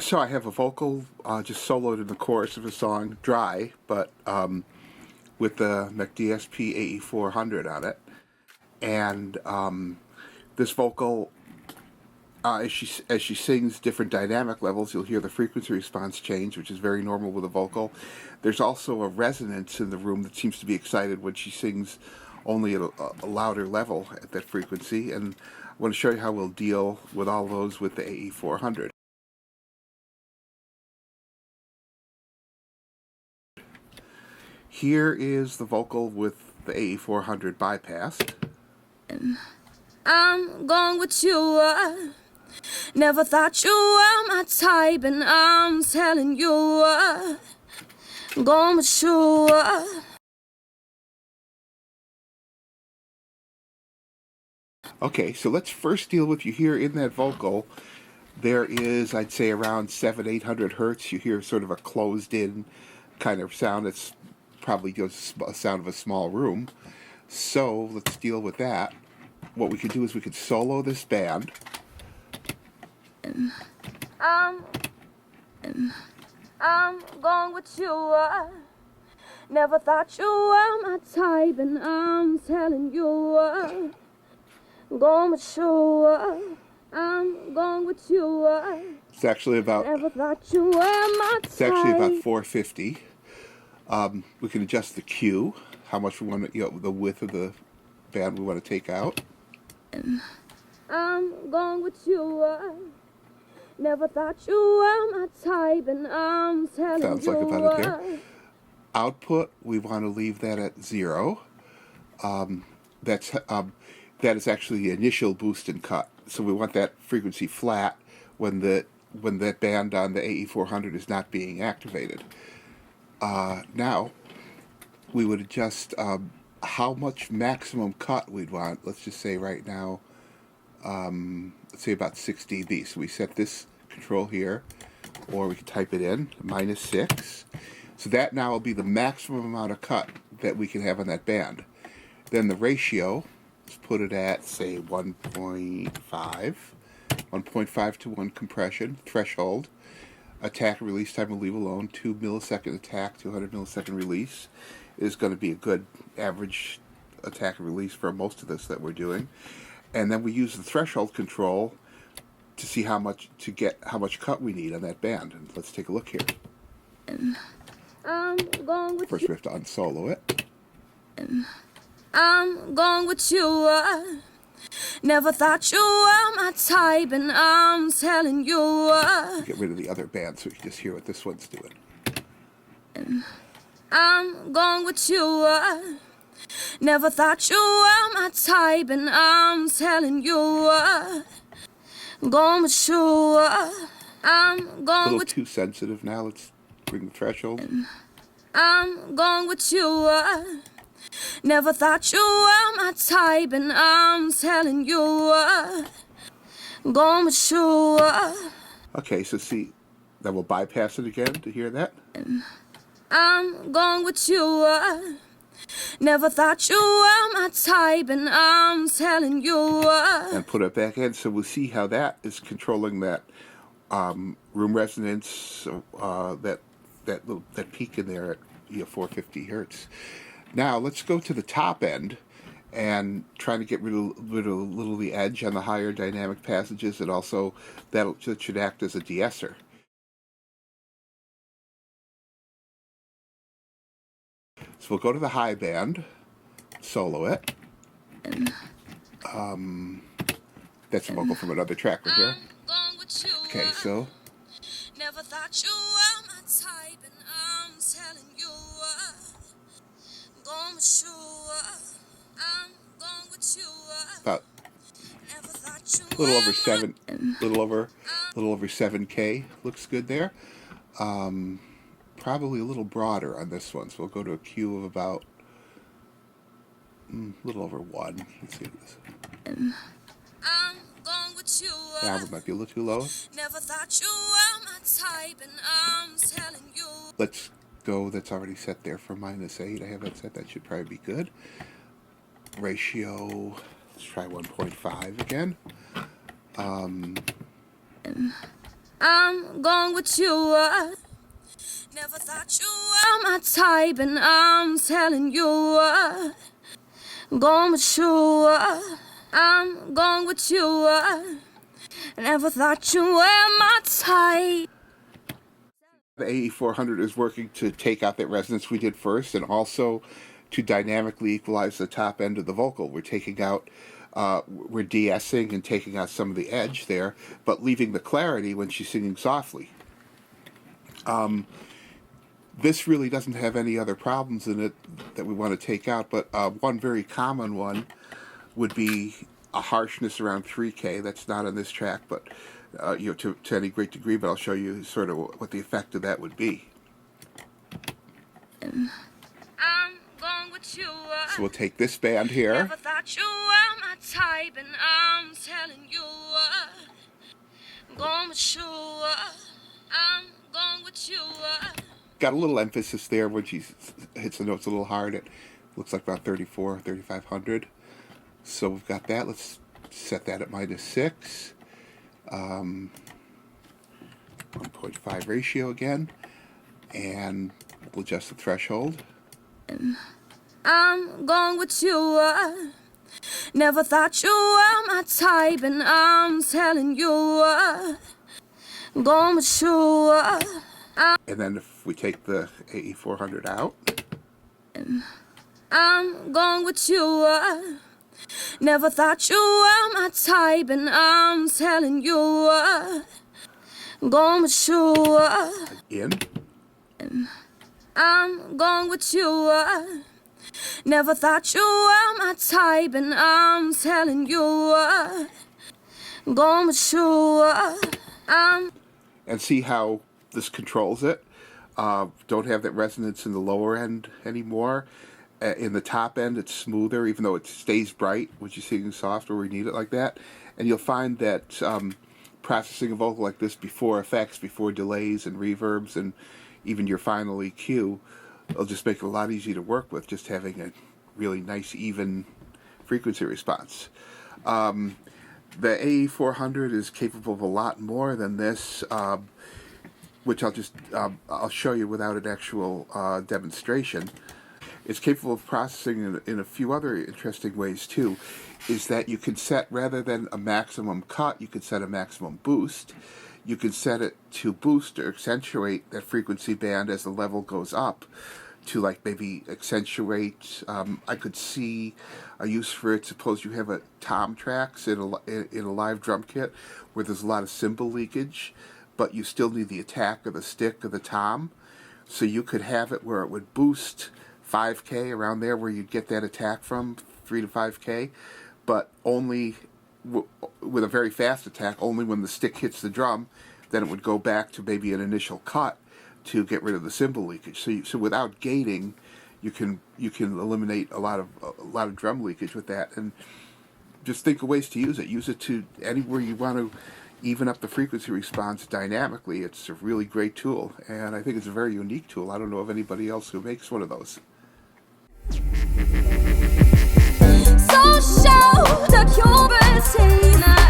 So I have a vocal just soloed in the chorus of a song, Dry, but with the McDSP AE400 on it. And this vocal, as she sings different dynamic levels, you'll hear the frequency response change, which is very normal with a vocal. There's also a resonance in the room that seems to be excited when she sings only at a louder level at that frequency. And I want to show you how we'll deal with all those with the AE400. Here is the vocal with the AE400 bypassed. I'm going with you. Never thought you were my type, and I'm telling you, going with you. Okay, so let's first deal with, you hear in that vocal, there is, I'd say, around 700-800 hertz. You hear sort of a closed-in kind of sound. It's probably just a sound of a small room. So let's deal with that. What we could do is we could solo this band. I'm going with you. Never thought you were my type, and I'm telling you, going with you. I'm going with you. It's actually about. Never thought you were my type. It's actually about 450. We can adjust the Q, how much we want to, the width of the band we want to take out. I'm going with you. Never thought you were my type, and I'm telling you. Sounds like about it there. Output, we want to leave that at 0. That is actually the initial boost and cut. So we want that frequency flat when that band on the AE400 is not being activated. Now, we would adjust how much maximum cut we'd want. Let's just say right now, let's say about 6 dB. So we set this control here, or we can type it in, -6. So that now will be the maximum amount of cut that we can have on that band. Then the ratio, let's put it at, say, 1.5 to 1 compression, threshold. Attack and release time will leave alone. 2 millisecond attack, 200 millisecond release is going to be a good average attack and release for most of this that we're doing. And then we use the threshold control to see how much cut we need on that band. And let's take a look here. I'm going with First we have to unsolo it. I'm going with you. Never thought you were my type, and I'm telling you. Get rid of the other band so we can just hear what this one's doing. I'm going with you. Never thought you were my type, and I'm telling you. Going with you. I'm going A little with too sensitive now. Let's bring the threshold. I'm going with you. Never thought you were my type, and I'm telling you, going with you. Okay, so see, then we'll bypass it again to hear that. I'm going with you. Never thought you were my type, and I'm telling you. And put it back in, so we'll see how that is controlling that room resonance, that peak in there at 450 hertz. Now let's go to the top end and try to get rid of a little of the edge on the higher dynamic passages, and also that should act as a de-esser. So we'll go to the high band, solo it. That's a vocal from another track right here. Okay, so. Never thought you were my type, and I'm telling you. Going with you. I'm going with you. About a little over 7K looks good there. Probably a little broader on this one, so we'll go to a Q of about a little over 1. Let's see what it is. I'm going with you. That one might be a little too low. Never thought you were my type, and I'm telling you. Let's go. That's already set there for -8. I have that set. That should probably be good. Ratio. Let's try 1.5 again. I'm going with you. Never thought you were my type, and I'm telling you, going with you. I'm going with you. Never thought you were my type. The AE400 is working to take out that resonance we did first, and also to dynamically equalize the top end of the vocal. We're taking out, we're de-essing and taking out some of the edge there, but leaving the clarity when she's singing softly. This really doesn't have any other problems in it that we want to take out, but one very common one would be a harshness around 3K. That's not on this track, but to any great degree, but I'll show you sort of what the effect of that would be. I'm going with you. So we'll take this band here. Never thought you were my type, and I'm telling you, going with you. I'm going with you. Got a little emphasis there when she hits the notes a little hard. It looks like about 34, 3500. So we've got that. Let's set that at -6. 1.5 ratio again. And we'll adjust the threshold. I'm going with you. Never thought you were my type, and I'm telling you, going with you. And then if we take the AE400 out. I'm going with you. Never thought you were my type, and I'm telling you, going with you. In. I'm going with you. Never thought you were my type, and I'm telling you, going with you. And see how this controls it. Don't have that resonance in the lower end anymore. In the top end, it's smoother, even though it stays bright when you're singing soft where we need it like that. And you'll find that processing a vocal like this before effects, before delays and reverbs, and even your final EQ, it'll just make it a lot easier to work with, just having a really nice, even frequency response. The AE400 is capable of a lot more than this, which I'll show you without an actual demonstration. It's capable of processing in a few other interesting ways too, is that you can set, rather than a maximum cut, you can set a maximum boost. You can set it to boost or accentuate that frequency band as the level goes up, to like maybe accentuate. I could see a use for it. Suppose you have a tom tracks in a live drum kit where there's a lot of cymbal leakage, but you still need the attack of the stick of the tom. So you could have it where it would boost 5K, around there where you'd get that attack from, 3 to 5K, but only with a very fast attack, only when the stick hits the drum. Then it would go back to maybe an initial cut to get rid of the cymbal leakage. So without gating, you can eliminate a lot of drum leakage with that. And just think of ways to use it. Use it to anywhere you want to even up the frequency response dynamically. It's a really great tool, and I think it's a very unique tool. I don't know of anybody else who makes one of those. So show the curiosity now.